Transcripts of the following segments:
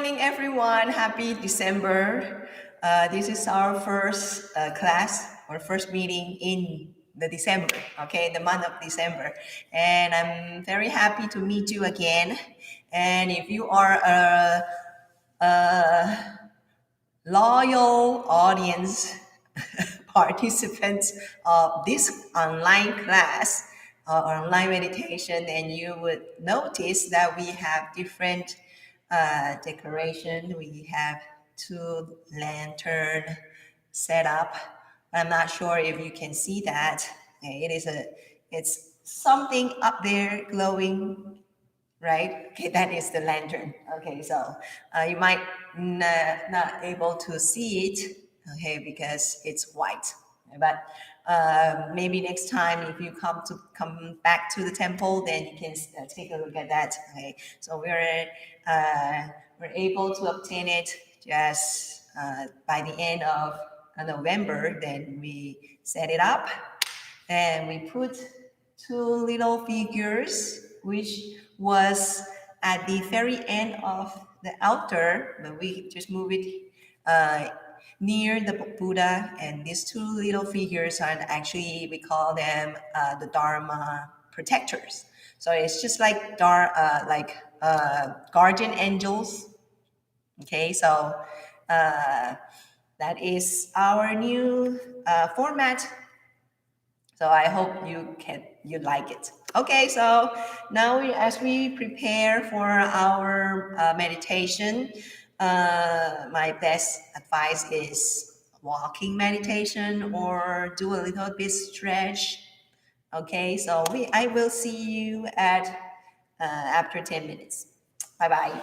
morning, everyone. Happy December. This is our first class or first meeting in the December, okay, the month of December. And I'm very happy to meet you again. And if you are a loyal audience participants of this online class or online meditation, and you would notice that we have different decoration. We have two lantern set up. I'm not sure if you can see that. It's something up there glowing, right? Okay, that is the lantern. Okay, so you might not able to see it, okay, because it's white. But maybe next time if you come back to the temple, then you can take a look at that. Okay, so we're able to obtain it just by the end of November. Then we set it up and we put two little figures, which was at the very end of the altar, but we just move it uh, near the Buddha. And these two little figures are actually, we call them the Dharma protectors. So it's just like guardian angels. Okay, so uh, that is our new format, so I hope you like it. Okay, so now as we prepare for our meditation, my best advice is walking meditation or do a little bit stretch. Okay, so I will see you at after 10 minutes. Bye bye.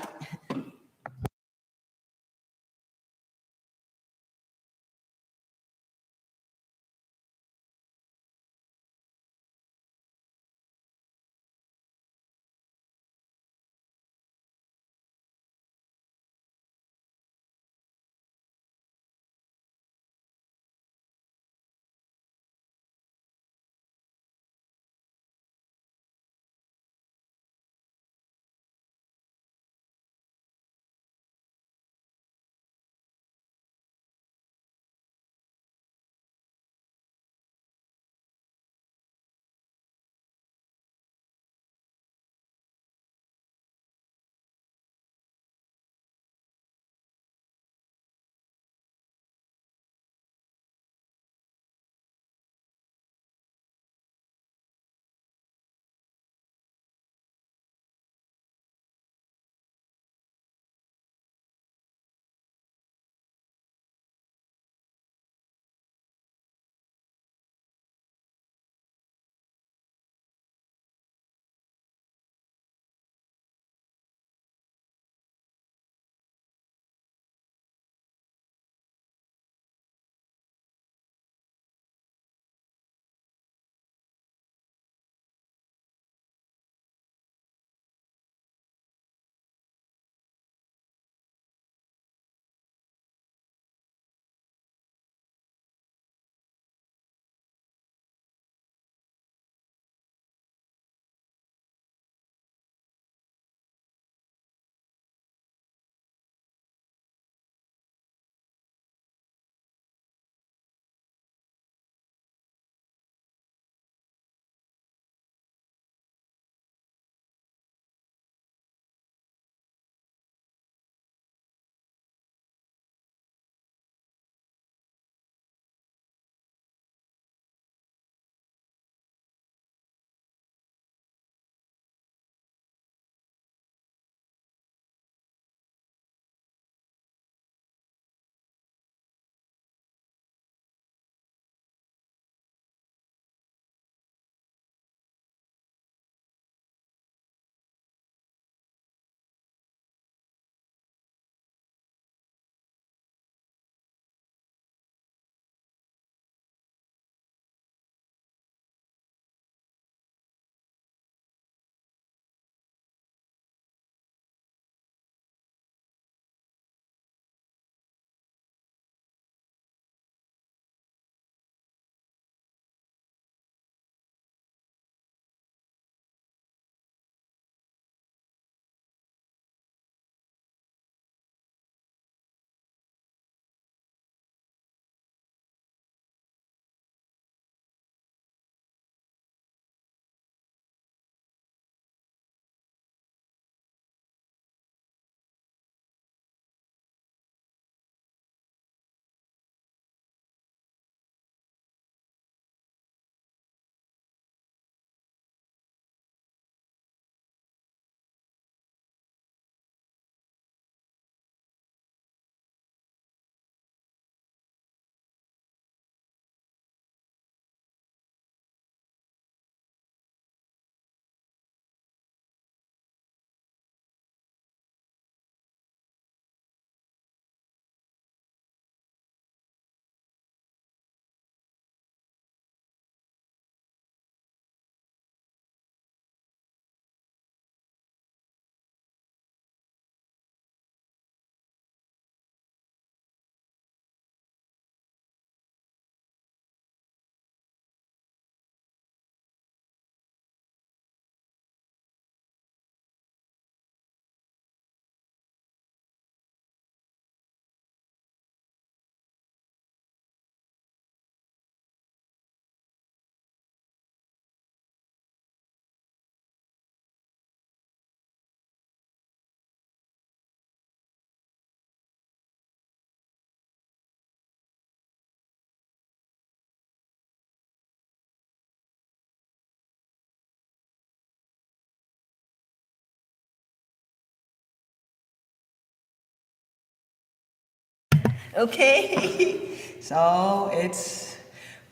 Okay, so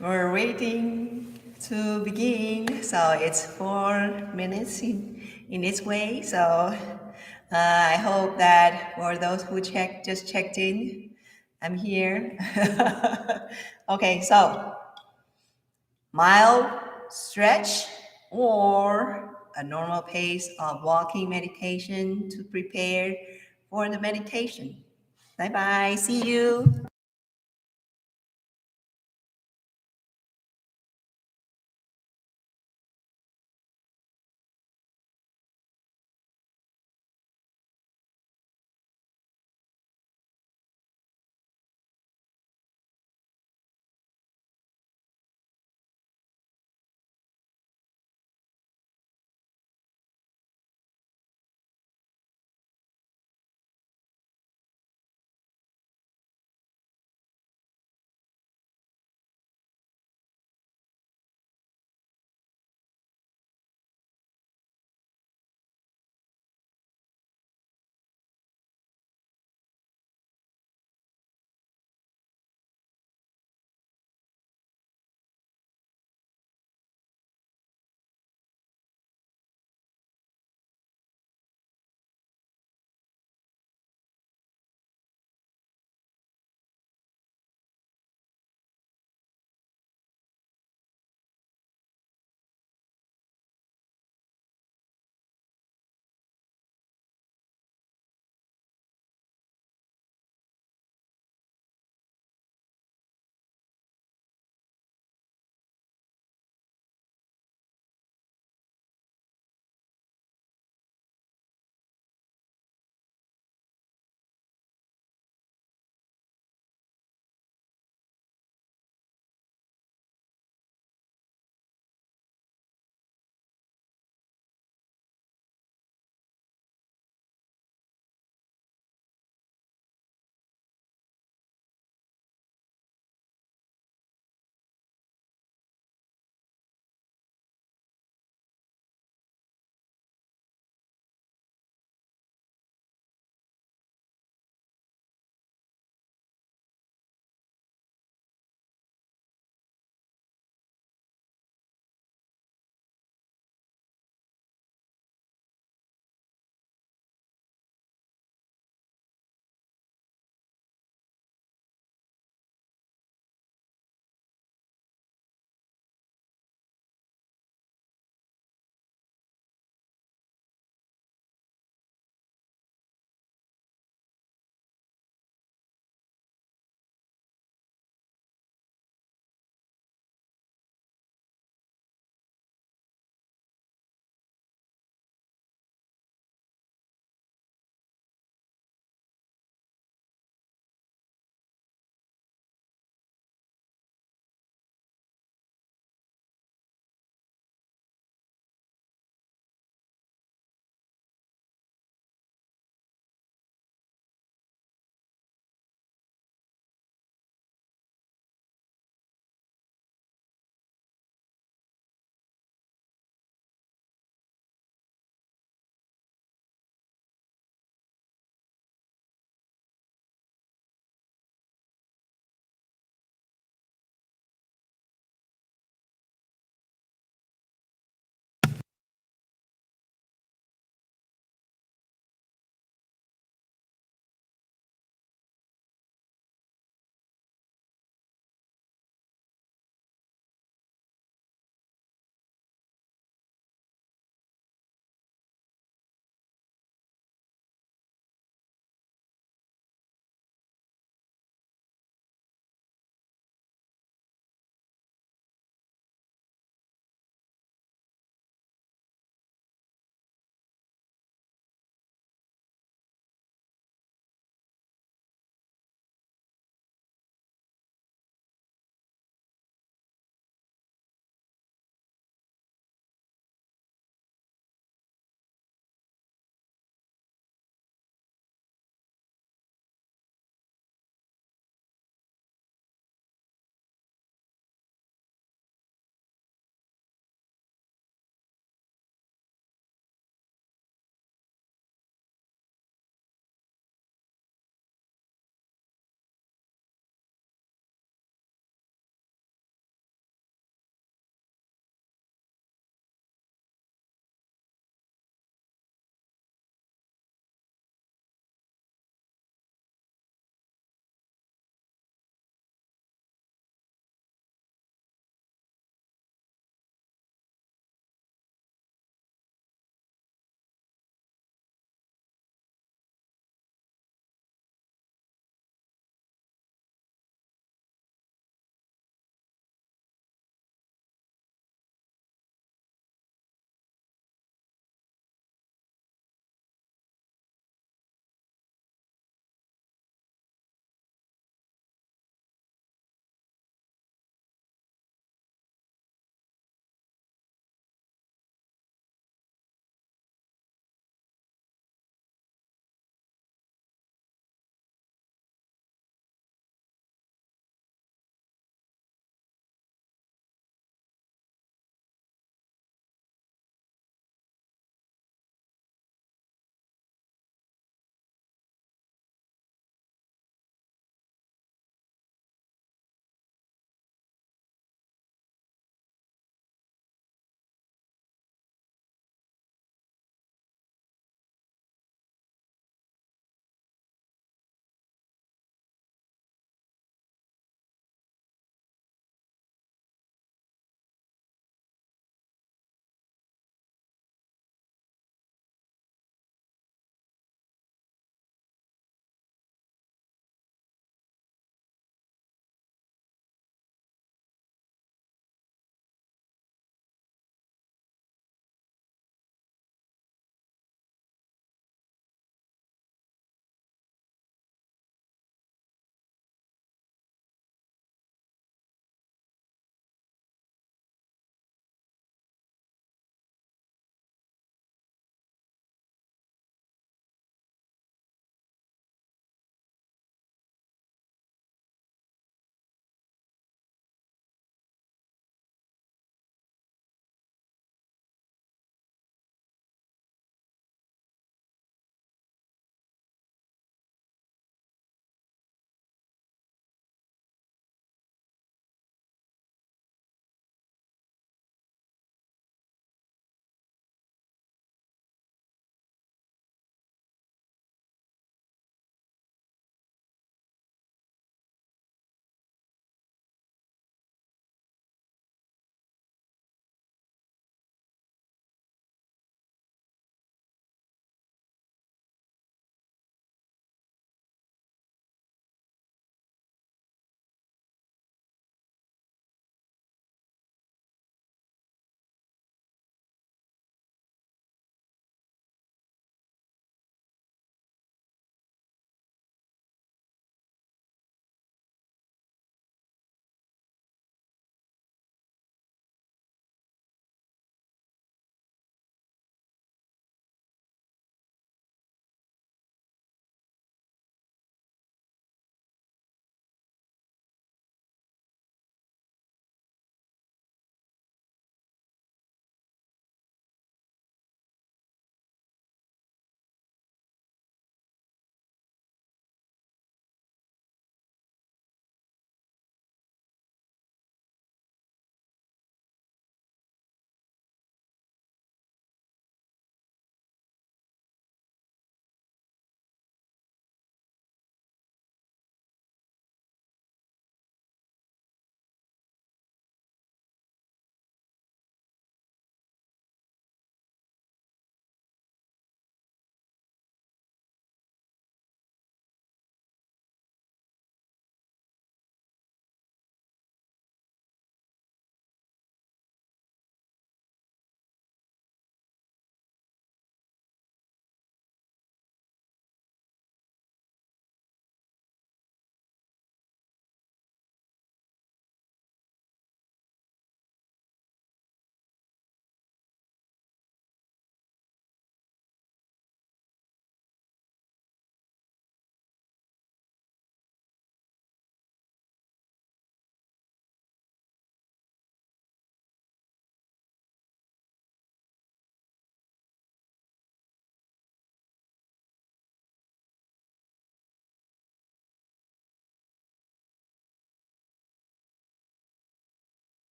we're waiting to begin. So it's 4 minutes in this way. So I hope that for those who just checked in, I'm here. Okay, so mild stretch or a normal pace of walking meditation to prepare for the meditation. Bye bye. See you.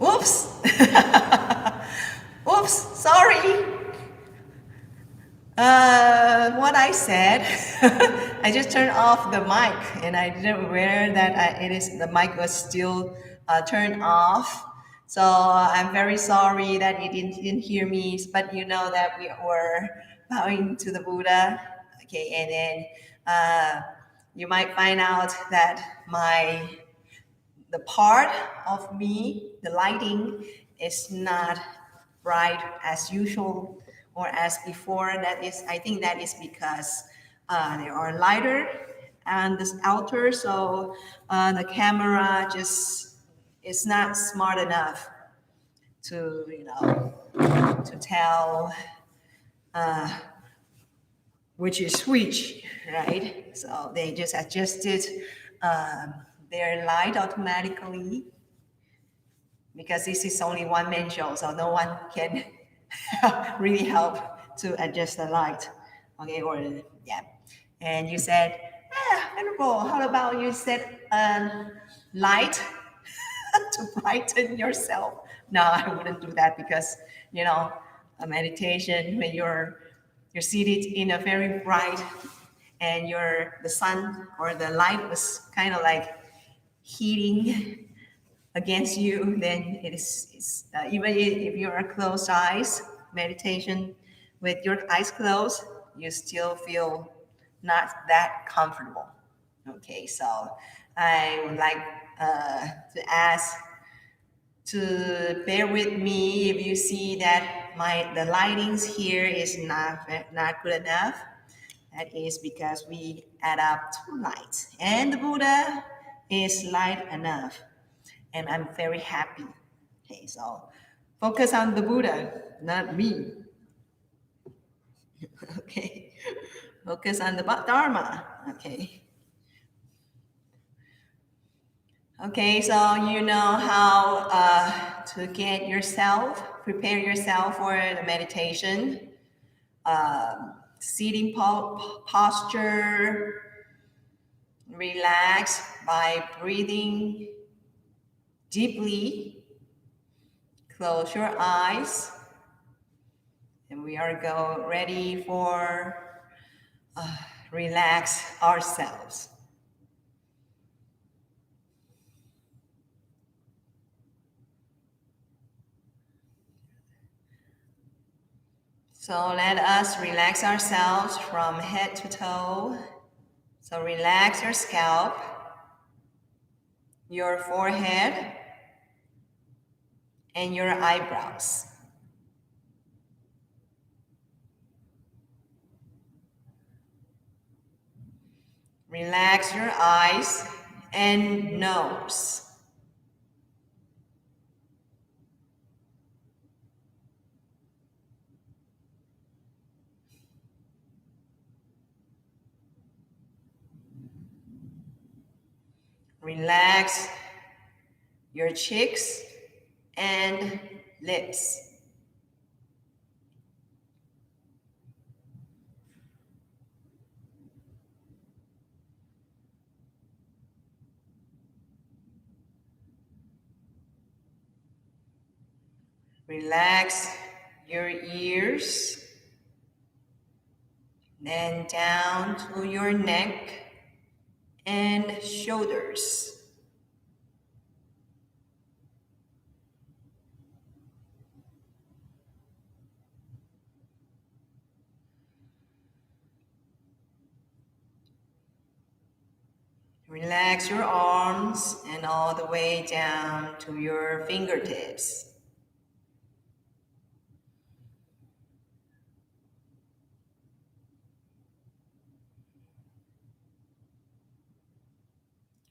Oops. Oops, sorry. What I said, I just turned off the mic and I didn't aware that the mic was still turned off. So I'm very sorry that you didn't hear me, but you know that we were bowing to the Buddha. Okay, and then you might find out that the part of me, the lighting, is not bright as usual or as before. That is, I think that is because there are lighter and this outer, so the camera just is not smart enough to to tell which is which, right? So they just adjusted um, their light automatically because this is only one man show, so no one can really help to adjust the light. Okay, or yeah. And you said, Venerable, how about you set light to brighten yourself? No, I wouldn't do that because you know, a meditation when you're seated in a very bright and the sun or the light was kind of like heating against you, then even if you are closed eyes, meditation with your eyes closed, you still feel not that comfortable. Okay, so I would like to ask to bear with me if you see that the lightings here is not good enough. That is because we add up two lights, and the Buddha is light enough and I'm very happy. Okay, so focus on the Buddha, not me. Okay, focus on the Dharma. Okay. Okay, so you know how to prepare yourself for the meditation, sitting posture, relax by breathing deeply, close your eyes, and we are ready for relax ourselves. So let us relax ourselves from head to toe. So relax your scalp, your forehead, and your eyebrows. Relax your eyes and nose. Relax your cheeks and lips. Relax your ears, then down to your neck and shoulders. Relax your arms and all the way down to your fingertips.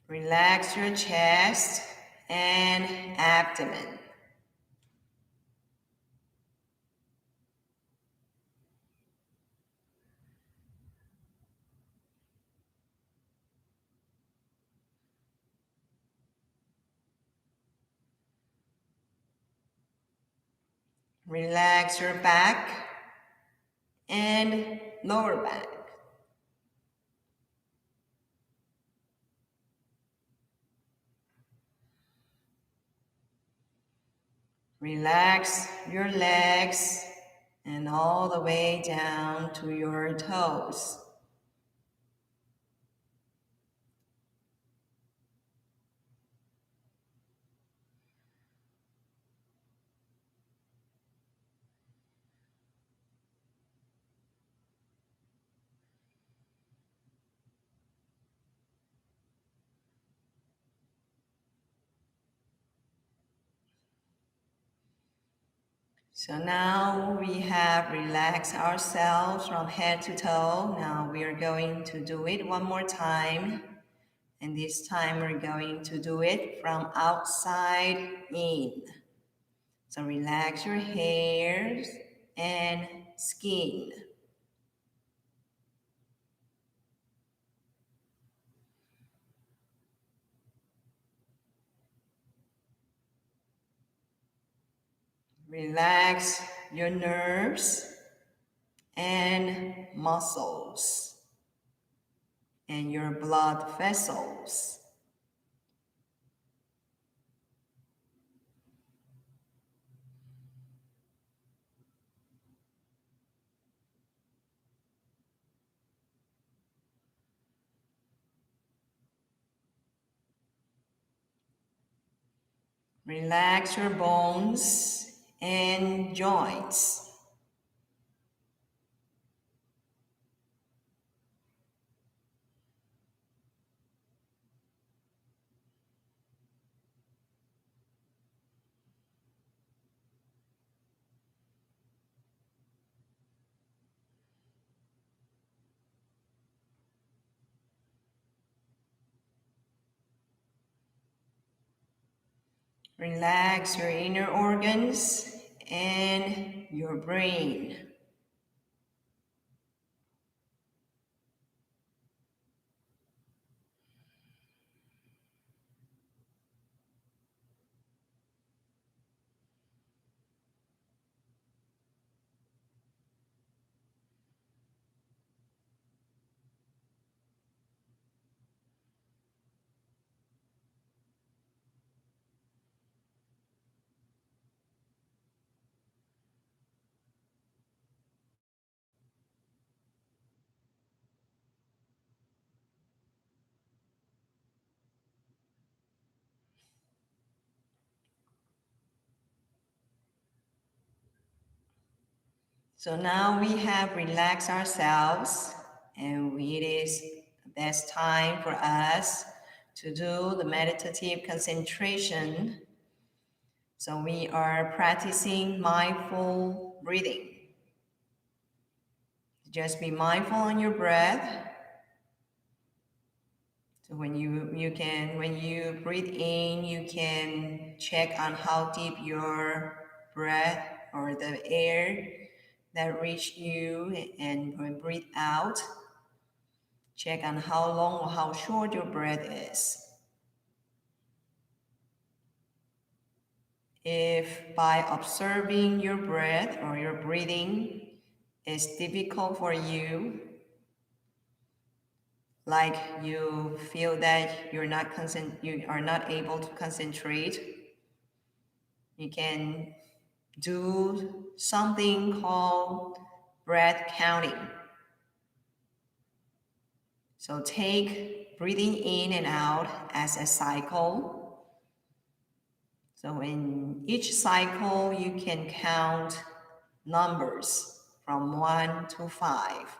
Relax your chest and abdomen. Relax your back and lower back. Relax your legs and all the way down to your toes. So now we have relaxed ourselves from head to toe. Now we are going to do it one more time. And this time we're going to do it from outside in. So relax your hairs and skin. Relax your nerves and muscles and your blood vessels. Relax your bones and joints. Relax your inner organs and your brain. So now we have relaxed ourselves, and it is the best time for us to do the meditative concentration. So we are practicing mindful breathing. Just be mindful on your breath. So when you breathe in, you can check on how deep your breath or the air that reach you, and when breathe out, check on how long or how short your breath is. If by observing your breath or your breathing is difficult for you, like you feel that you are not able to concentrate, you can do something called breath counting. So take breathing in and out as a cycle. So in each cycle, you can count numbers from 1 to 5.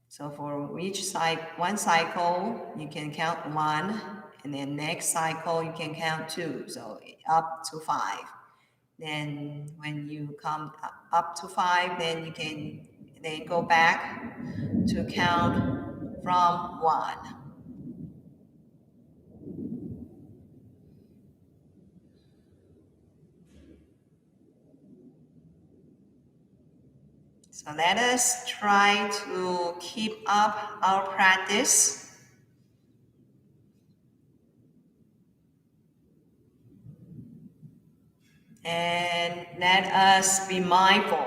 So for one cycle, you can count 1, and then next cycle, you can count 2, so up to 5. Then when you come up to 5, then you can then go back to count from 1. So let us try to keep up our practice. And let us be mindful.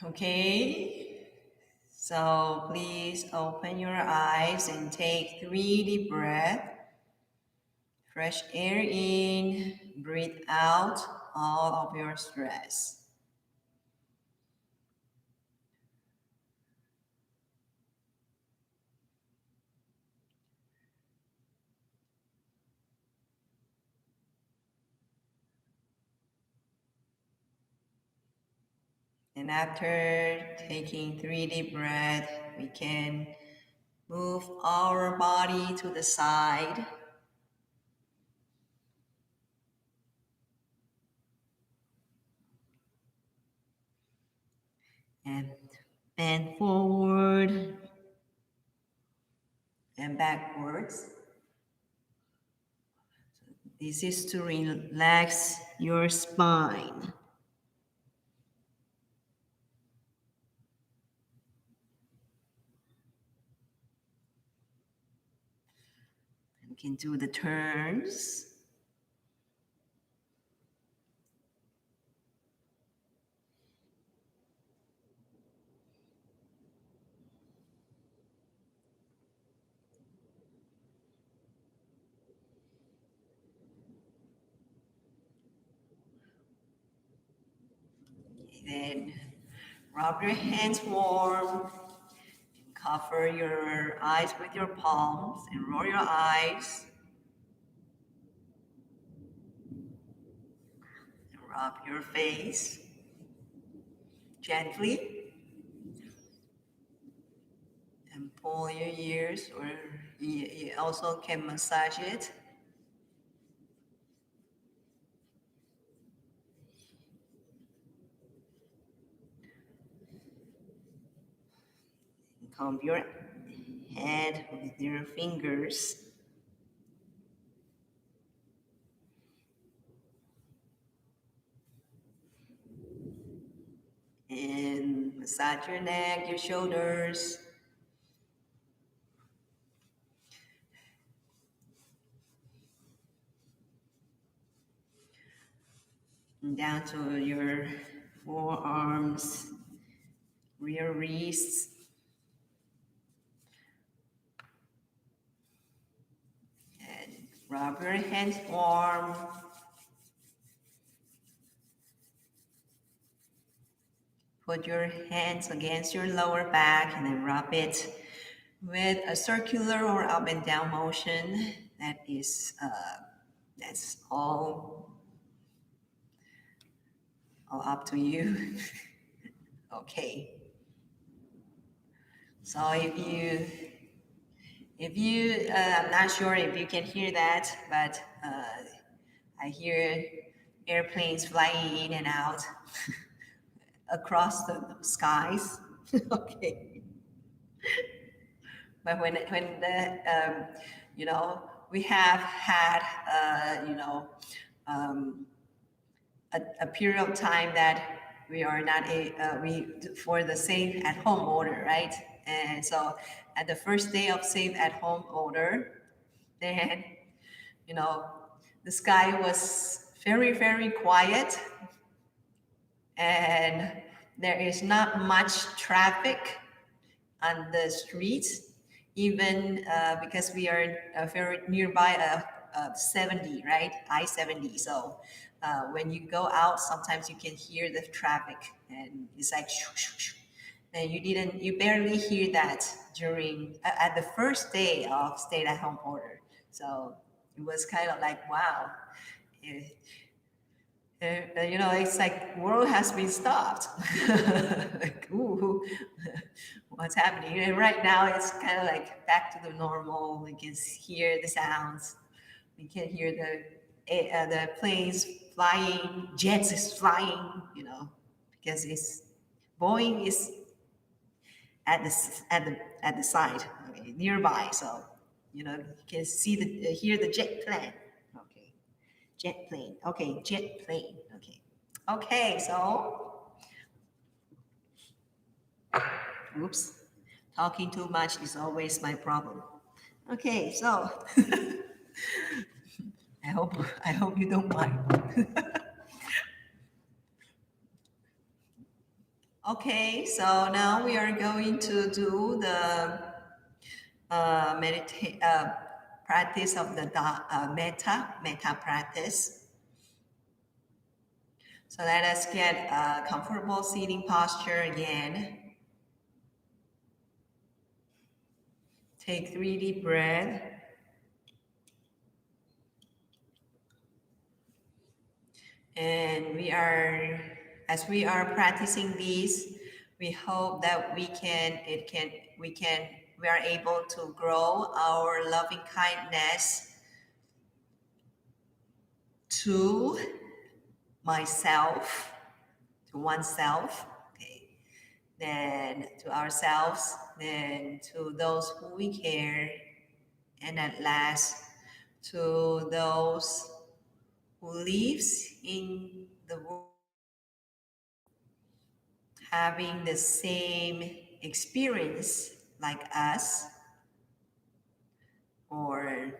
Okay, so please open your eyes and take 3 deep breaths. Fresh air in, breathe out all of your stress. And after taking 3 deep breaths, we can move our body to the side and bend forward and backwards. This is to relax your spine. You can do the turns. Then rub your hands warm. Cover your eyes with your palms and roll your eyes. And rub your face gently. And pull your ears, or you also can massage it. Comb your head with your fingers. And massage your neck, your shoulders. And down to your forearms, rear wrists. And rub your hands warm. Put your hands against your lower back and then rub it with a circular or up and down motion. That's all up to you. Okay. So I'm not sure if you can hear that, but I hear airplanes flying in and out across the skies. Okay. But when the you know we have had um, a period of time that we are not we for the safe at home order, right? And so at the first day of safe at home order, then you know the sky was very quiet, and there is not much traffic on the streets, even because we are very nearby 70, right? I-70. So when you go out, sometimes you can hear the traffic, and it's like shoo, shoo, shoo. And you barely hear that during at the first day of stay-at-home order. So it was kind of like, wow. Eh, it's like world has been stopped. Like, ooh, what's happening? And right now, it's kind of like back to the normal. We can hear the sounds. We can hear the planes flying, jets is flying. Because it's Boeing is at the side, okay, nearby. So you can hear the jet plane. Okay. Jet plane. Okay, jet plane. Okay. Okay, so oops. Talking too much is always my problem. Okay, so I hope I hope you don't mind. Okay, so now we are going to do the practice of the meta practice. So let us get a comfortable seating posture again. Take 3 deep breaths. And as we are practicing these, we hope that we are able to grow our loving kindness to myself, to oneself, okay, then to ourselves, then to those who we care, and at last to those who lives in the world having the same experience like us, or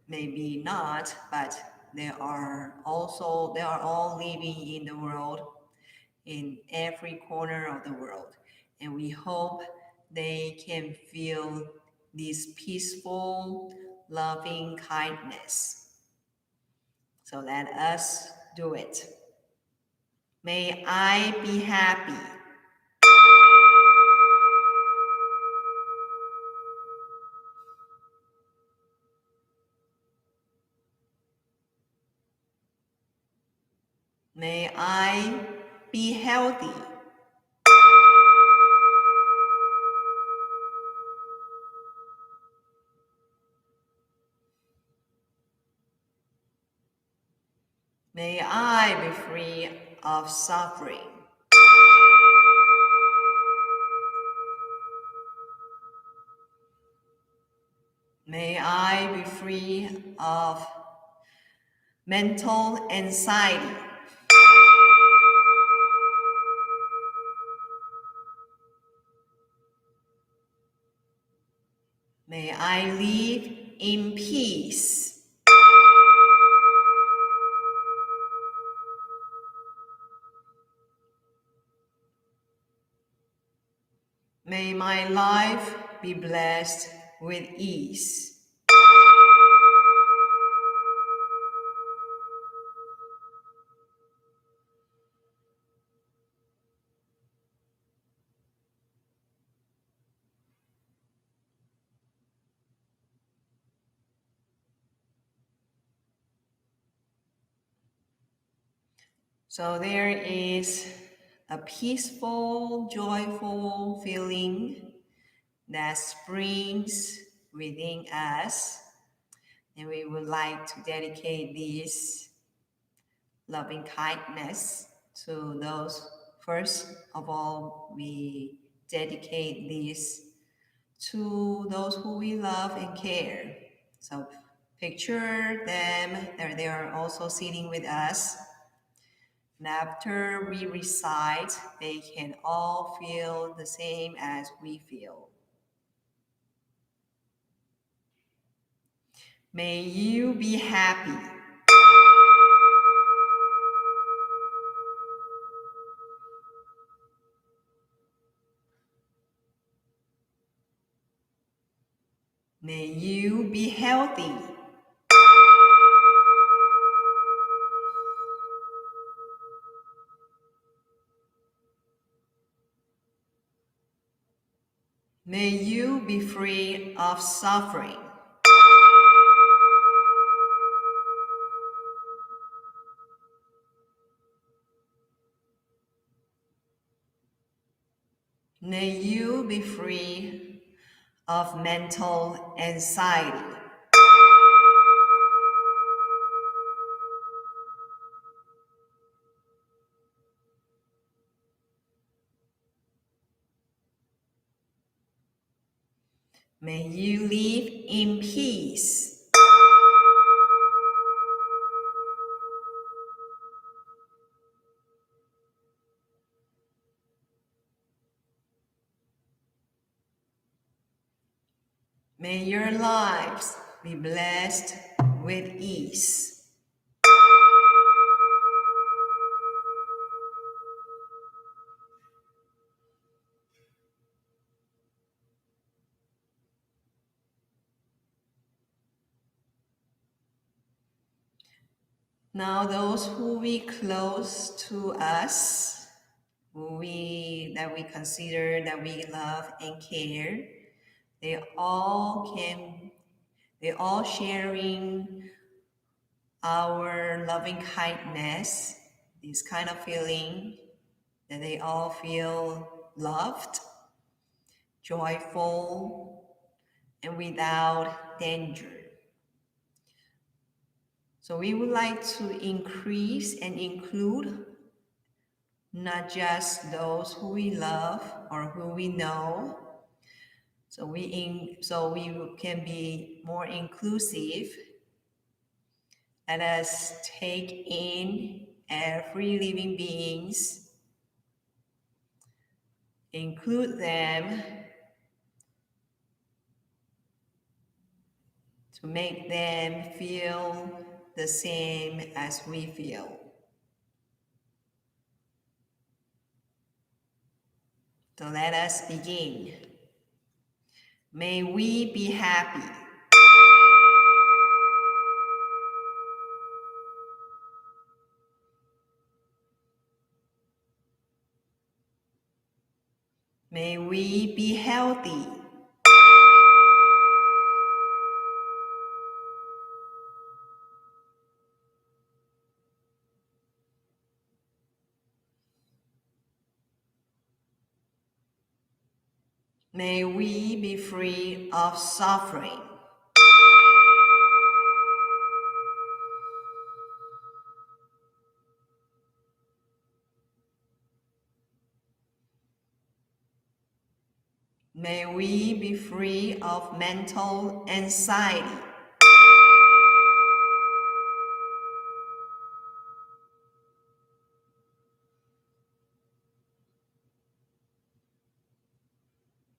maybe not, but they are all living in the world, in every corner of the world, and we hope they can feel this peaceful loving kindness. So let us do it. May I be happy. May I be healthy. May I be free of suffering. May I be free of mental anxiety. May I live in peace. May my life be blessed with ease. So there is a peaceful, joyful feeling that springs within us, and we would like to dedicate this loving kindness to those. First of all, we dedicate this to those who we love and care. So picture them, they are also sitting with us. And after we recite, they can all feel the same as we feel. May you be happy. May you be healthy. May you be free of suffering. May you be free of mental anxiety. May you live in peace. May your lives be blessed with ease. Now, those who we close to us, who we that we consider that we love and care, they all can they all sharing our loving kindness, this kind of feeling that they all feel loved, joyful, and without danger. So we would like to increase and include not just those who we love or who we know. So we can be more inclusive. Let us take in every living beings, include them to make them feel the same as we feel. So let us begin. May we be happy. May we be healthy. May we be free of suffering. May we be free of mental anxiety.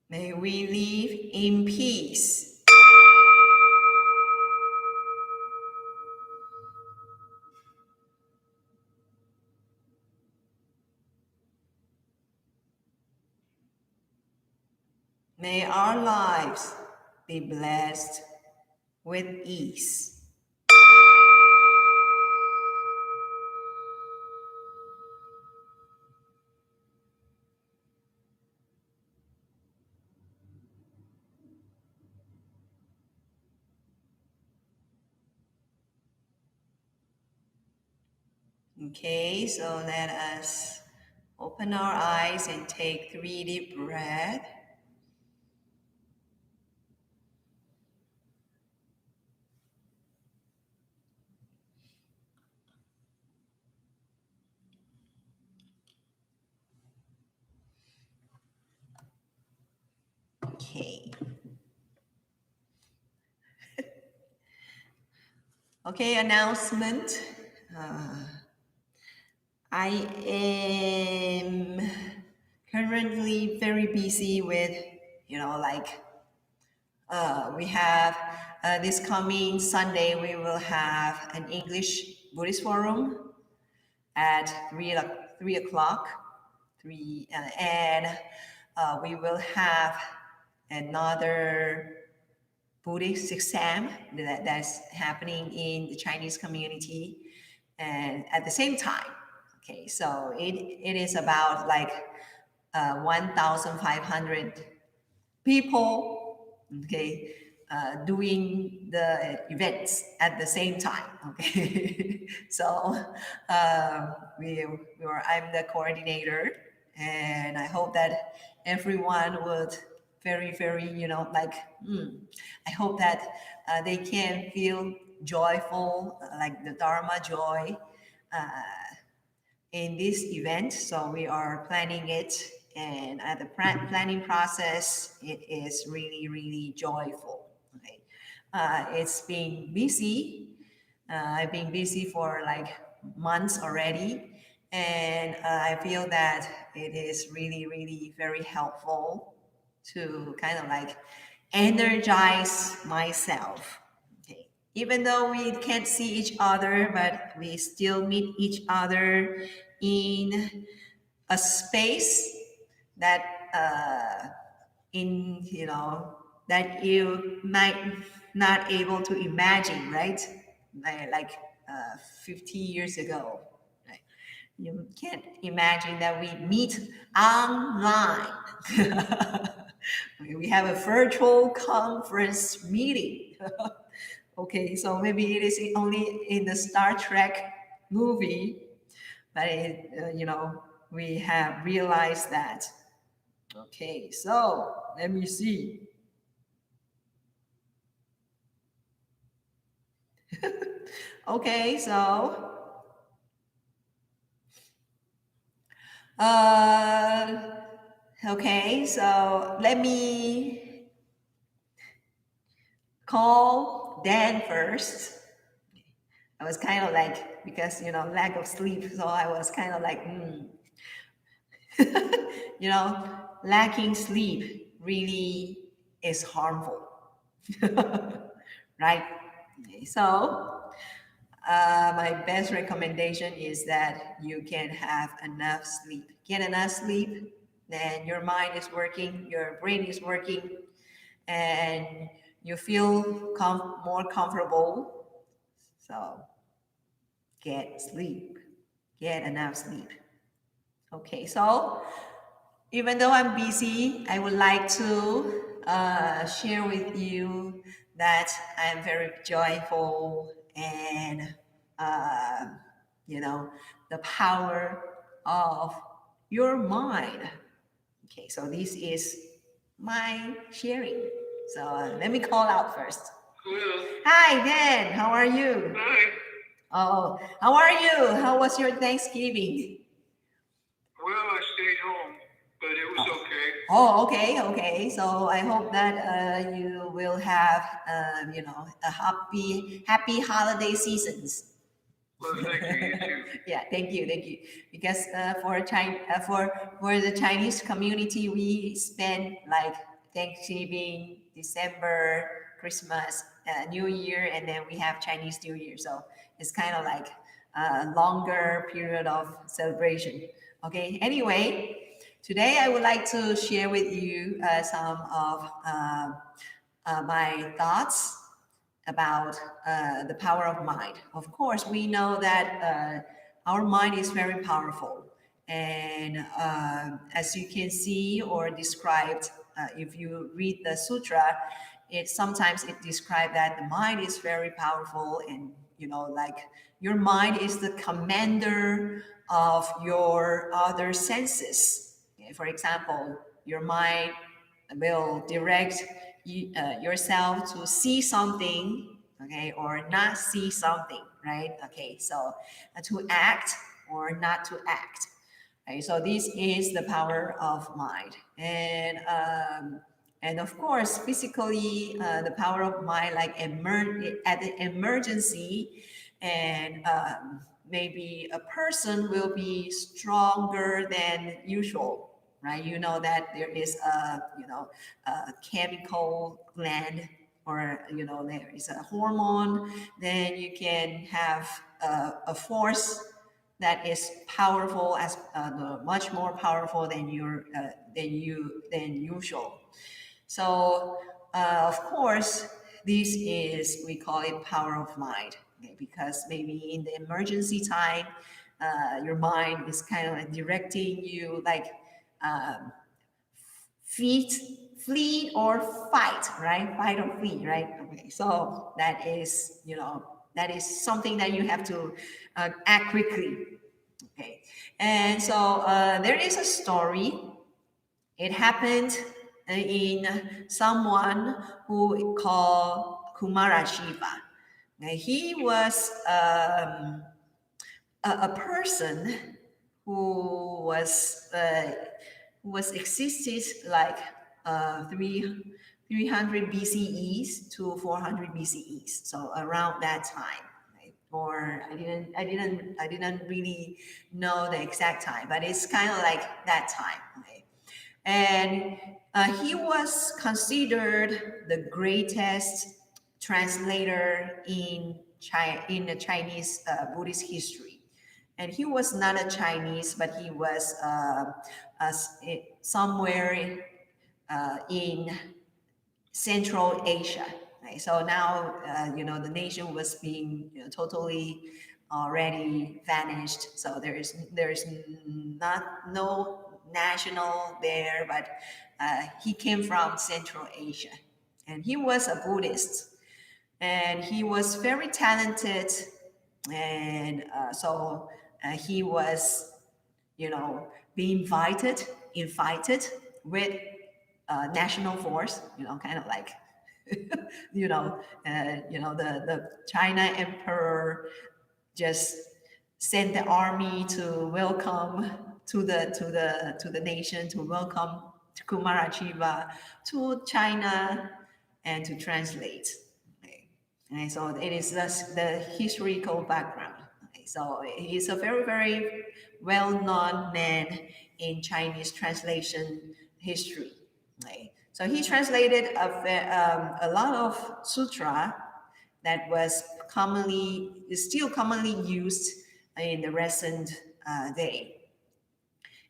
May we live in peace. May our lives be blessed with ease. Okay, so let us open our eyes and take 3 deep breaths. Okay. Okay, announcement. I am currently very busy with, we have this coming Sunday, we will have an English Buddhist forum at 3 o'clock. And we will have another Buddhist exam that's happening in the Chinese community and at the same time. Okay, so it is about like 1,500 people, okay, doing the events at the same time. Okay, so I'm the coordinator, and I hope that everyone would very, very, I hope that they can feel joyful, like the Dharma joy in this event. So we are planning it, and at the planning process, it is really, really joyful. Okay? It's been busy. I've been busy for like months already, and I feel that it is really, really very helpful to kind of like energize myself. Okay. Even though we can't see each other, but we still meet each other in a space that in that you might not able to imagine, right? Like uh, 50 years ago. Right? You can't imagine that we meet online. We have a virtual conference meeting. Okay, so maybe it is only in the Star Trek movie, but we have realized that. Okay, so let me see. Okay, so uh, okay, so let me call Dan first. I was kind of like, because lack of sleep, so I was kind of like, you know, lacking sleep really is harmful, right? Okay, so my best recommendation is that you can have enough sleep. Get enough sleep, then your mind is working, your brain is working, and you feel more comfortable. So get sleep, get enough sleep. Okay, so even though I'm busy, I would like to share with you that I'm very joyful and, uh, you know, the power of your mind. Okay, so this is my sharing. So let me call out first. Hello. Hi, Dan. How are you? Hi. Oh, how are you? How was your Thanksgiving? Well, I stayed home, but it was okay. Oh, okay, okay. So I hope that you will have, a happy holiday seasons. Well, thank you. You too. Yeah, thank you, thank you. Because for the Chinese community, we spend like Thanksgiving, December, Christmas, New Year, and then we have Chinese New Year. So it's kind of like a longer period of celebration. Okay. Anyway, today I would like to share with you some of my thoughts about the power of mind. Of course, we know that our mind is very powerful. And as you can see or described, if you read the sutra, sometimes it describes that the mind is very powerful, and like your mind is the commander of your other senses. Okay, for example, your mind will direct yourself to see something, okay, or not see something, right? Okay, so to act or not to act. Okay, so this is the power of mind, and of course, physically, the power of mind, like at the emergency, and maybe a person will be stronger than usual, right? You know that there is a chemical gland, or there is a hormone, then you can have a force that is powerful, as much more powerful than than usual. So of course, this is, we call it power of mind, okay? Because maybe in the emergency time, your mind is kind of like directing you, like um, feet, flee or fight, right? Fight or flee, right? Okay, so that is something that you have to act quickly. Okay, and so there is a story. It happened in someone who called Kumara Shiva. Now, he was a person who was existed like three 300 BCEs to 400 BCEs, so around that time. Right? Or I didn't really know the exact time, but it's kind of like that time. Okay? And he was considered the greatest translator in the Chinese Buddhist history. And he was not a Chinese, but he was somewhere in Central Asia. Okay, so now the nation was being totally already vanished. So there's not no national there, but he came from Central Asia, and he was a Buddhist, and he was very talented, and he was being invited with national force, kind of like the China emperor just sent the army to welcome to the nation, to welcome Kumarachiva to China and to translate. Okay. And so it is just the historical background. Okay. So he's a very, very well-known man in Chinese translation history. Okay. So he translated a lot of sutra that was commonly is still commonly used in the present day,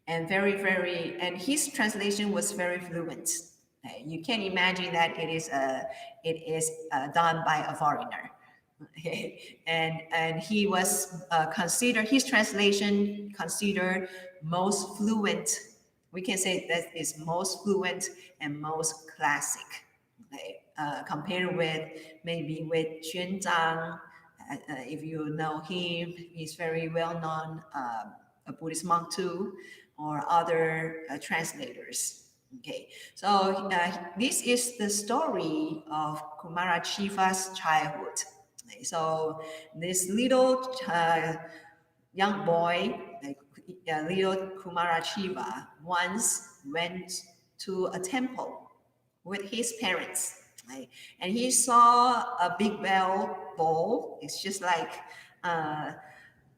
and and his translation was very fluent. You can imagine that it is done by a foreigner. Okay. And he was considered his translation considered most fluent. We can say that is most fluent and most classic. Okay. Compared with maybe with Xuan Zhang, if you know him, he's very well known, a Buddhist monk too, or other translators. Okay, so this is the story of Kumarachiva's childhood. Okay, so this little young boy, like little Kumarachiva, once went to a temple with his parents, right? And he saw a big bell bowl. It's just like uh,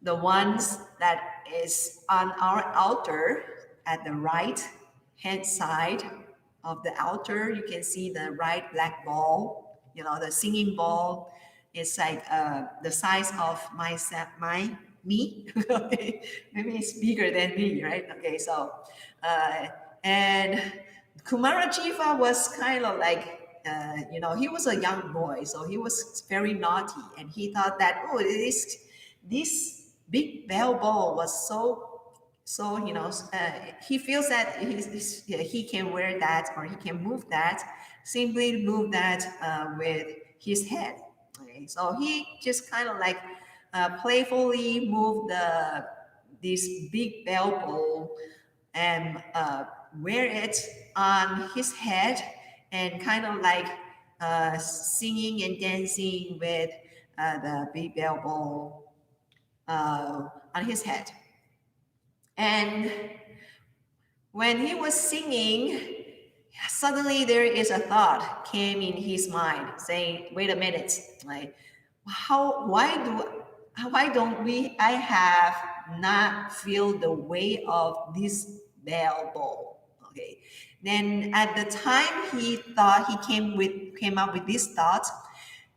the ones that is on our altar at the right hand side of the altar. You can see the right black ball, the singing ball. It's like the size of me. Maybe it's bigger than me, right? Okay, so uh, and Kumarajiva was kind of like, he was a young boy, so he was very naughty, and he thought that, oh, this big bell ball was so he feels that he can wear that, or he can move that, simply move that with his head. Okay, so he just kind of like playfully moved this big bell ball and wear it on his head, and kind of like singing and dancing with the big bell ball on his head. And when he was singing, suddenly there is a thought came in his mind saying, wait a minute, like, how why don't we I have not feel the weight of this bell ball. Okay, then at the time he came up with this thought,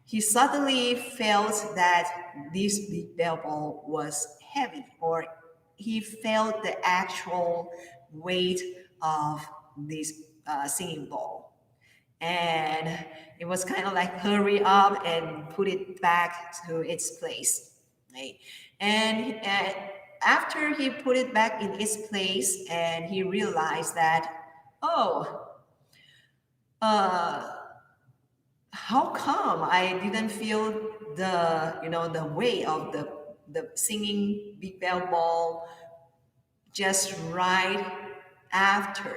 he suddenly felt that this big bell ball was heavy, or he felt the actual weight of this singing bowl. And it was kind of like hurry up and put it back to its place. Right? And after he put it back in its place, and he realized that, oh, uh, how come I didn't feel the weight of the singing big bell ball just right after,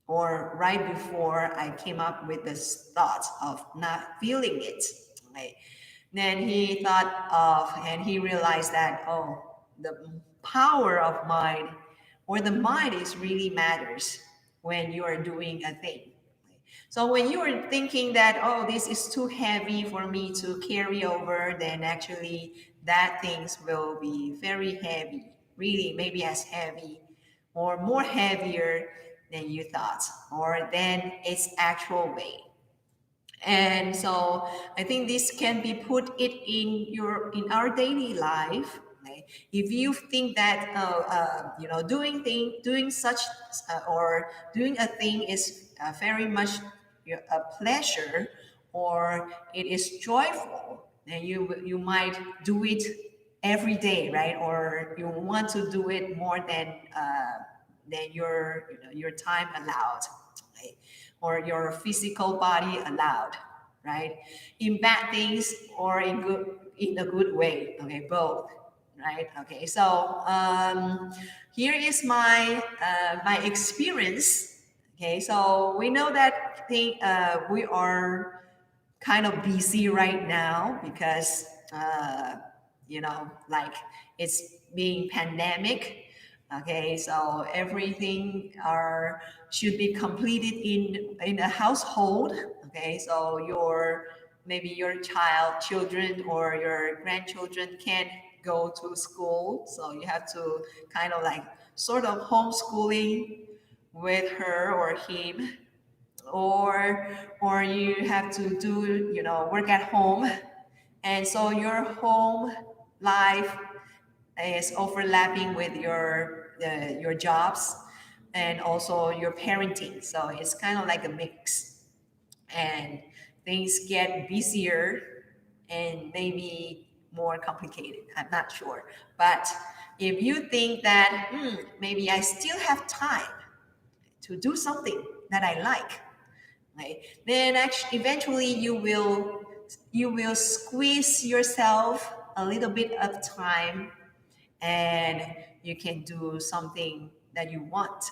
or right before I came up with this thought of not feeling it. Right? Then he thought of, and he realized that, oh, the power of mind, or the mind is really matters when you are doing a thing. So when you are thinking that, oh, this is too heavy for me to carry over, then actually that things will be very heavy, really maybe as heavy or more heavier than you thought, or than its actual weight. And so I think this can be put it in our daily life. Right? If you think that doing such or doing a thing is very much a pleasure, or it is joyful, then you might do it every day, right? Or you want to do it more than your your time allowed, right? Or your physical body allowed, right? In bad things or in a good way, okay, both, right? Okay, so here is my experience. Okay, so we know that we are kind of busy right now because like it's being pandemic. Okay, so everything are should be completed in a household. Okay, so your maybe your children or your grandchildren can't go to school, so you have to kind of like sort of homeschooling with her or him, or you have to do work at home, and so your home life is overlapping with your jobs and also your parenting, so it's kind of like a mix, and things get busier and maybe more complicated, I'm not sure. But if you think that maybe I still have time to do something that I like, right? Then actually eventually you will squeeze yourself a little bit of time, and you can do something that you want,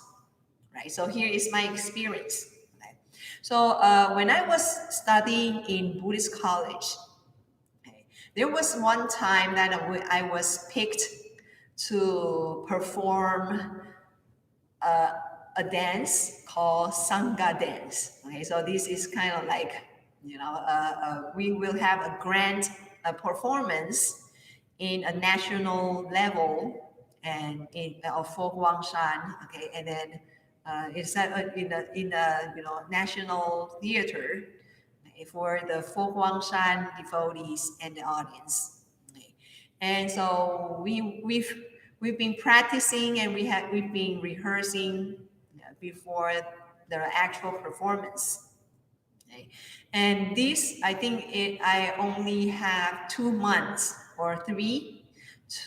right? So here is my experience. Okay? So when I was studying in Buddhist college, okay, there was one time that I was picked to perform a dance called Sangha dance. Okay, so this is kind of like, we will have a grand performance in a national level and in of folk Wangshan. Okay, and then it's in a national theater, okay, for the folk Wangshan devotees and the audience. Okay. And so we've been practicing, and we've been rehearsing before the actual performance. Okay. And this, I think I only have 2 months or three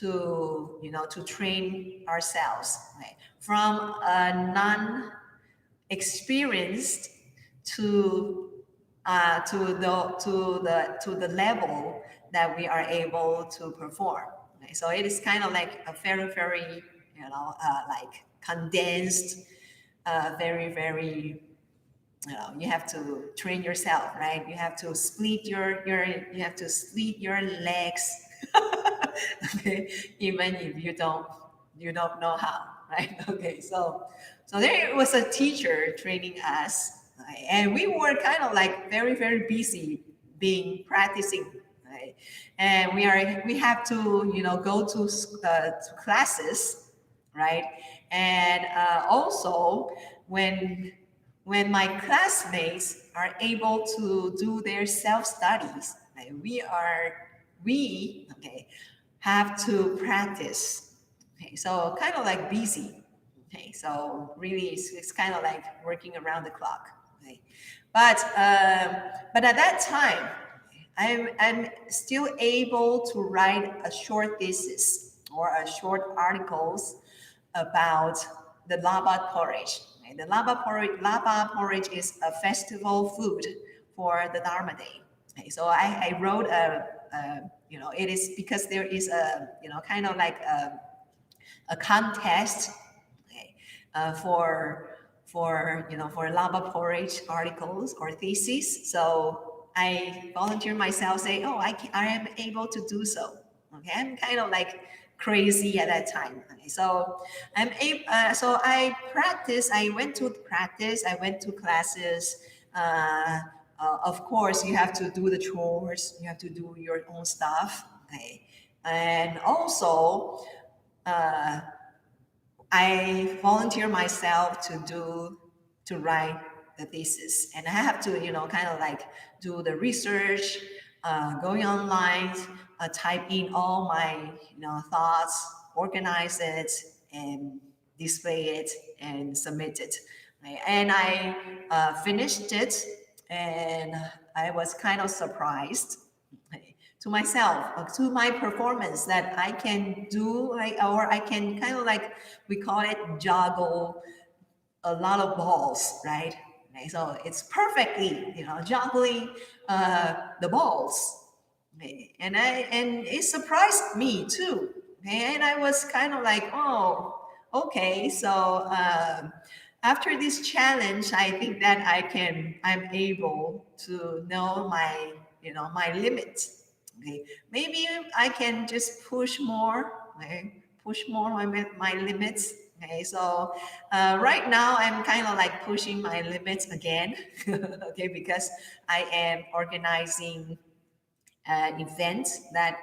to train ourselves, right? From a non-experienced to to the level that we are able to perform. Okay? So it is kind of like a very very like condensed, very very you have to train yourself, right? You have to split you have to split your legs, okay, even if you don't know how, right? Okay, so there was a teacher training us, right? And we were kind of like very very busy being practicing, right? And we have to go to classes, right? And also when when my classmates are able to do their self studies, right, we okay have to practice. Okay, so kind of like busy. Okay, so really it's kind of like working around the clock. Okay, but at that time, I'm still able to write a short thesis or a short articles about the lava porridge. Okay, the lava porridge is a festival food for the Dharma Day. Okay, so I wrote it is because there is a kind of like a contest, okay, for lava porridge articles or theses. So I volunteer myself, say, oh, I am able to do so. Okay, I'm kind of like crazy at that time. Okay, so so I practice. I went to practice. I went to classes. Of course, you have to do the chores. You have to do your own stuff. Okay, and also uh, I volunteer myself to write the thesis, and I have to kind of like do the research, going online, type in all my thoughts, organize it, and display it and submit it. Right? And I finished it, and I was kind of surprised to myself, to my performance, that I can do like, or I can kind of like, we call it juggle a lot of balls, right? Okay, so it's perfectly, juggling the balls. Okay, and it surprised me too. Okay, and I was kind of like, oh, okay. So after this challenge, I think that I'm able to know my limits. Okay, maybe I can just push more. Okay, push more my limits. Okay, so right now I'm kind of like pushing my limits again. Okay, because I am organizing an event that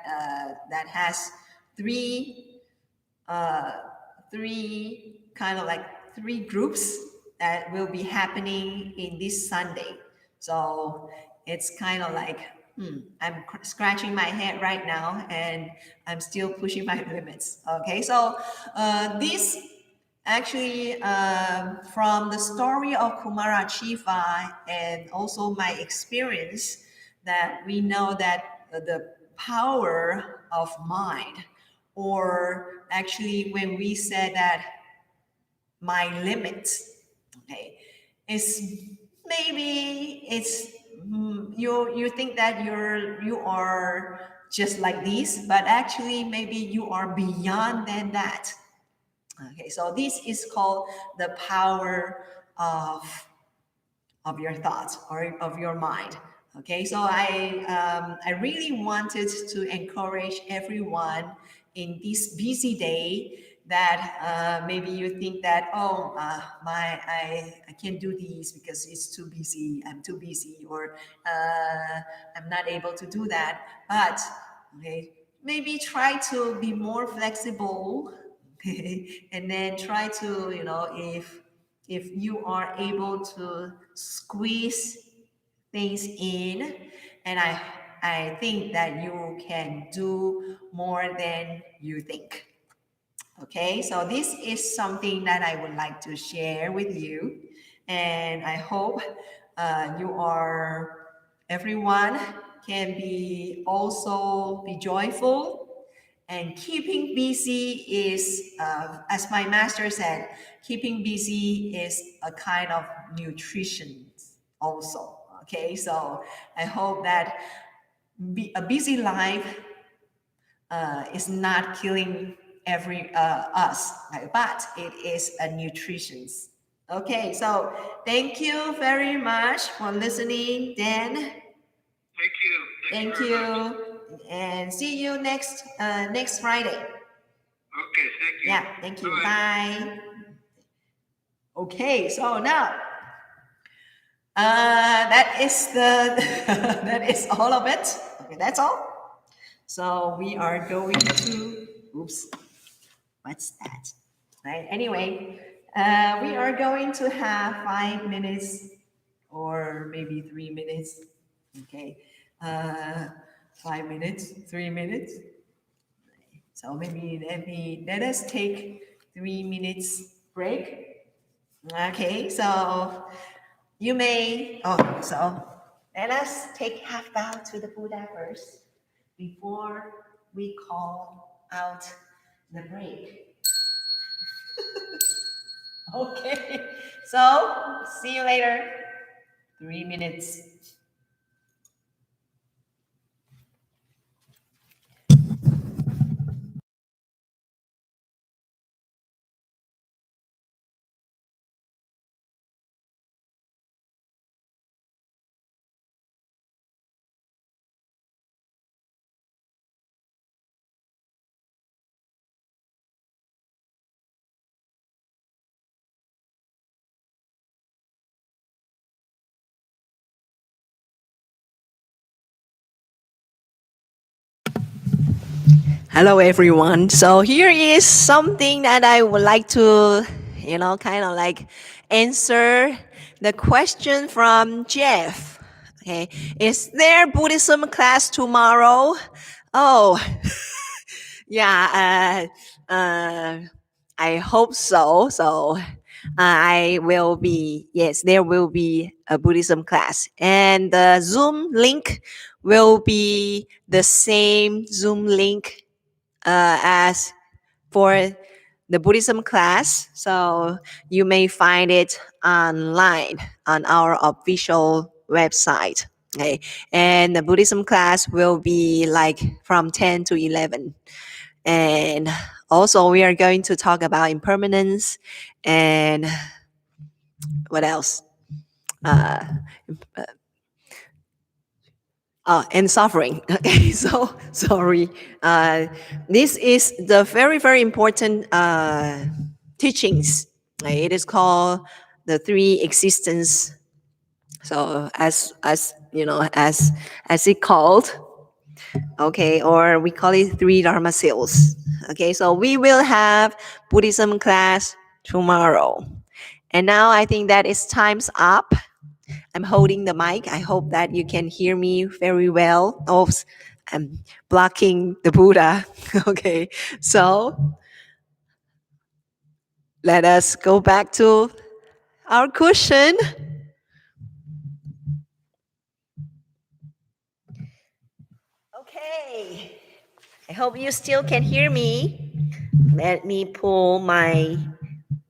has three uh, kind of like three groups that will be happening in this Sunday. So it's kind of like, I'm scratching my head right now, and I'm still pushing my limits. Okay, so this actually, from the story of Kumara Chifa and also my experience, that we know that the power of mind, or actually when we said that my limits, okay, is maybe it's, you think that you are just like this, but actually maybe you are beyond than that. Okay, so this is called the power of your thoughts or of your mind. Okay, so I really wanted to encourage everyone in this busy day, that maybe you think that, oh, I can't do these because it's too busy, I'm too busy, or I'm not able to do that. But okay, maybe try to be more flexible. Okay, and then try to, if you are able to squeeze things in, and I think that you can do more than you think. Okay, so this is something that I would like to share with you, and I hope you are everyone can be also be joyful. And keeping busy is, as my master said, keeping busy is a kind of nutrition also. Okay, so I hope that a busy life is not killing every us, right? But it is a nutrition. Okay, so thank you very much for listening, Dan. Thank you. Thank you Thank very much. you, and see you next Friday. Okay, thank you. Yeah, thank you. Bye. Bye. Okay, so now that is the that is all of it. Okay, that's all. So we are going to. Oops, what's that? Right. Anyway, we are going to have 5 minutes, or maybe 3 minutes. Okay, 5 minutes, 3 minutes. So maybe let us take 3 minutes break. Okay, so you may, so let us take half bow to the Buddha first before we call out the break. Okay, so see you later. 3 minutes. Hello, everyone. So here is something that I would like to, kind of like answer the question from Jeff. Okay, is there Buddhism class tomorrow? Oh, yeah. I hope so. So I will be, yes, there will be a Buddhism class. And the Zoom link will be the same Zoom link as for the Buddhism class. So you may find it online on our official website. Okay. And the Buddhism class will be like from 10 to 11. And also, we are going to talk about impermanence and what else? Uh, and suffering. Okay, so sorry. This is the very, very important teachings. It is called the three existence. So as you know, as it called, okay, or we call it three dharma seals. Okay, so we will have Buddhism class tomorrow. And now I think that it's time's up. I'm holding the mic. I hope that you can hear me very well. Oh, I'm blocking the Buddha. Okay, so let us go back to our cushion. Okay, I hope you still can hear me. Let me pull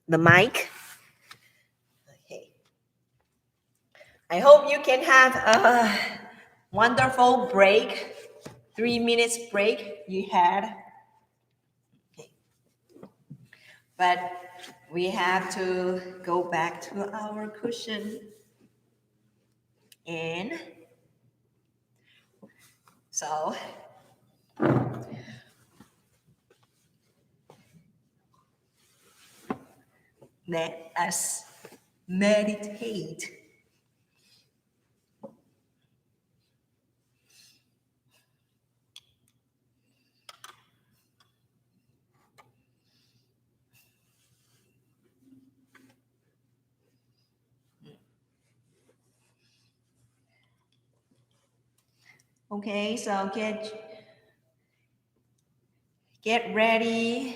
the mic. Okay. I hope you can have a wonderful break. 3 minutes break you had. Okay. But we have to go back to our cushion. And so let us meditate. Okay, so get ready.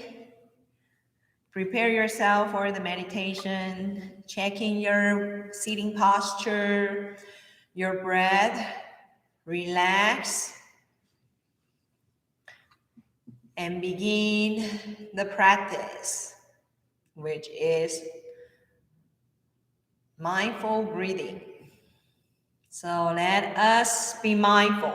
Prepare yourself for the meditation, checking your sitting posture, your breath, relax, and begin the practice, which is mindful breathing. So let us be mindful.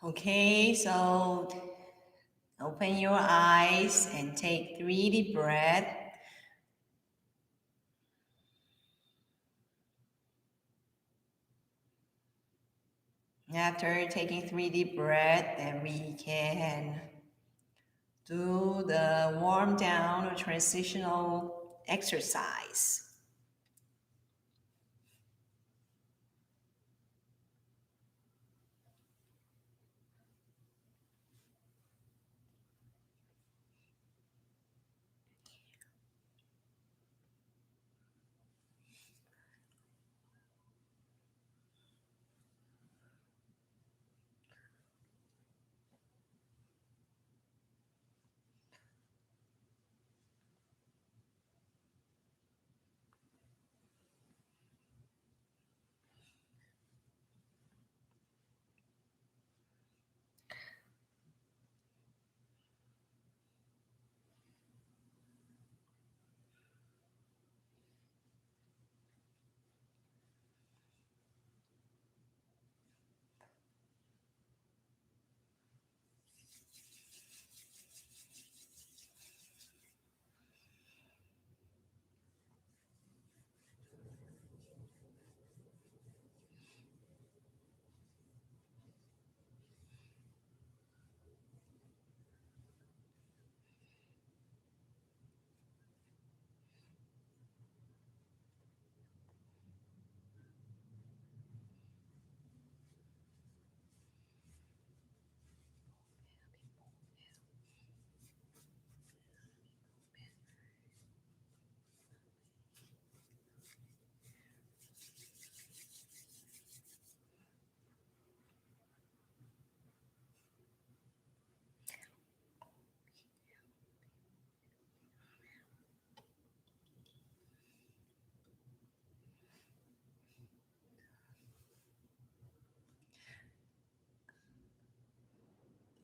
Okay, so open your eyes and take 3 deep breaths. After taking 3 deep breaths, then we can do the warm down or transitional exercise.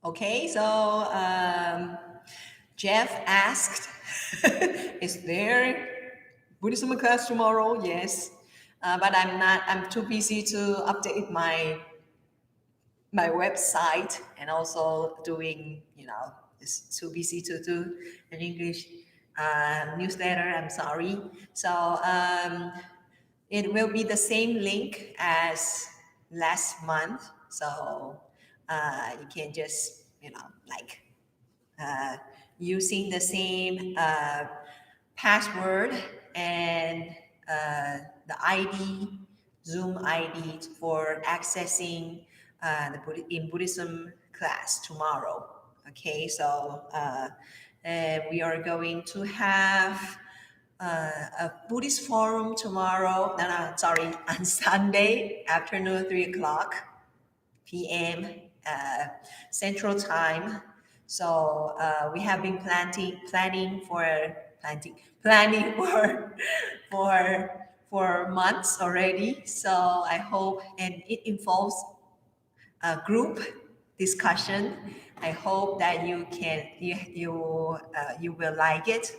Okay, so Jeff asked, is there Buddhism class tomorrow? Yes. But I'm not, I'm too busy to update my website and also doing, it's too busy to do an English newsletter. I'm sorry. So it will be the same link as last month. So you can just, like uh, using the same password and the ID, Zoom ID for accessing in Buddhism class tomorrow. Okay, so we are going to have a Buddhist forum tomorrow. No, no, sorry, on Sunday afternoon, 3 o'clock p.m. Uh, Central Time. So we have been planning for for months already. So I hope, and it involves a group discussion. I hope that you will like it.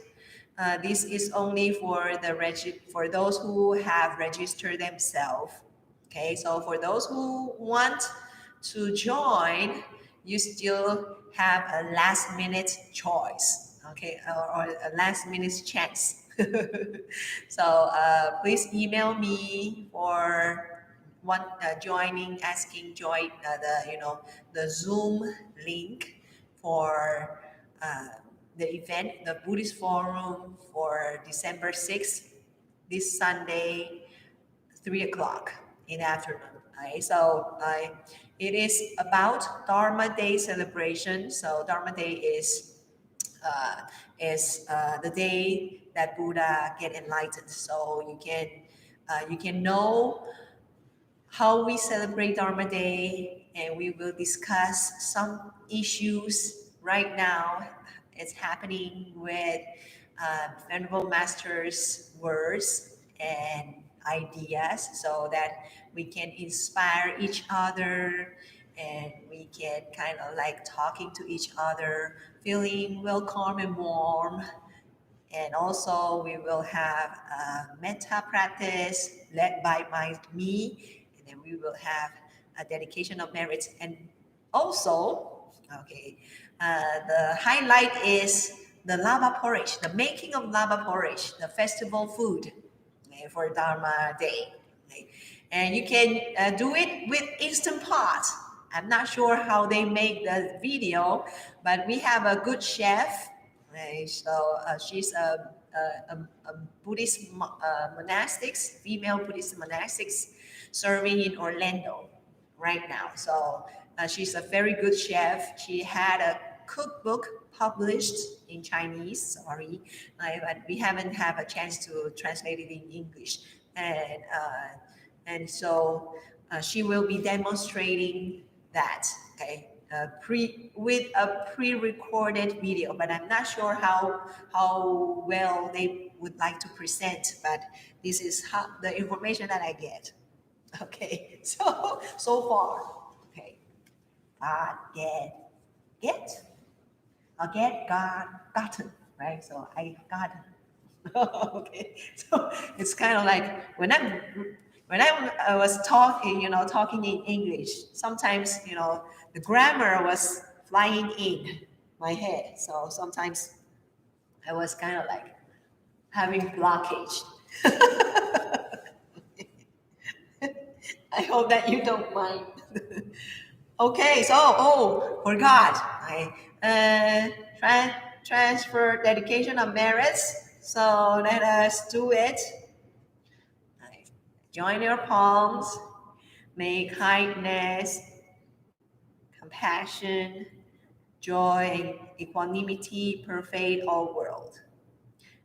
This is only for for those who have registered themselves. Okay, so for those who want to join, you still have a last minute choice. Okay, or a last minute chance. So please email me for joining, asking join the Zoom link for uh, the event, the Buddhist Forum for December 6th, this Sunday, 3 o'clock in the afternoon. Right? So it is about Dharma Day celebration. So Dharma Day uh, is the day that Buddha get enlightened. So you can know how we celebrate Dharma Day, and we will discuss some issues right now. It's happening with Venerable Master's words and ideas so that we can inspire each other and we can kind of like talking to each other, feeling welcome and warm. And also we will have a metta practice led by me, and then we will have a dedication of merits. And Also, okay, the highlight is the lava porridge, the making of lava porridge, the festival food, okay, for Dharma Day. Okay. And you can do it with Instant Pot. I'm not sure how they make the video, but we have a good chef. Okay, so she's a Buddhist monastics, female Buddhist monastics, serving in Orlando right now. So she's a very good chef. She had a cookbook published in Chinese. Sorry, but we haven't had a chance to translate it in English. And so she will be demonstrating that. Okay. With a pre-recorded video, but I'm not sure how well they would like to present. But this is how the information that I get. Okay, so far, okay, get, gotten, right? So I gotten. Okay, so it's kind of like when I was talking, talking in English. Sometimes the grammar was flying in my head. So sometimes I was kind of like having blockage. I hope that you don't mind. Okay, so forgot. I transfer dedication of merits. So let us do it. Right. Join your palms. May kindness, compassion, joy, and equanimity pervade all world.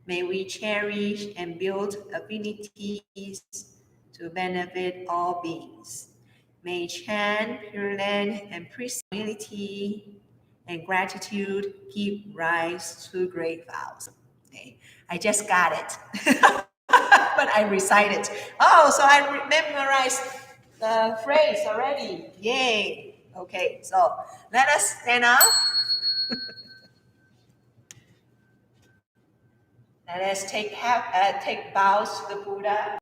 May we cherish and build affinities to benefit all beings. May chant, pure land, and humility and gratitude give rise to great vows. Okay. I just got it, but I recited. Oh, so I memorized the phrase already. Yay. Okay, so let us stand up. Let us take bows to the Buddha.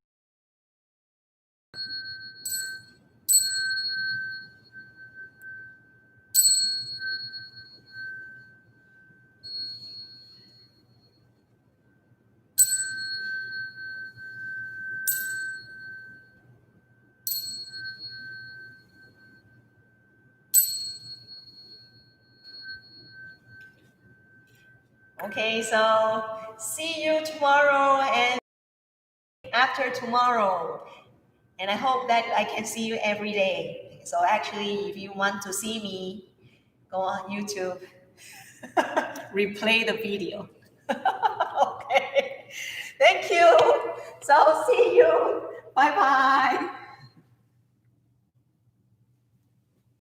Okay, so see you tomorrow and after tomorrow. And I hope that I can see you every day. So actually, if you want to see me, go on YouTube, replay the video. Okay. Thank you. So see you. Bye bye.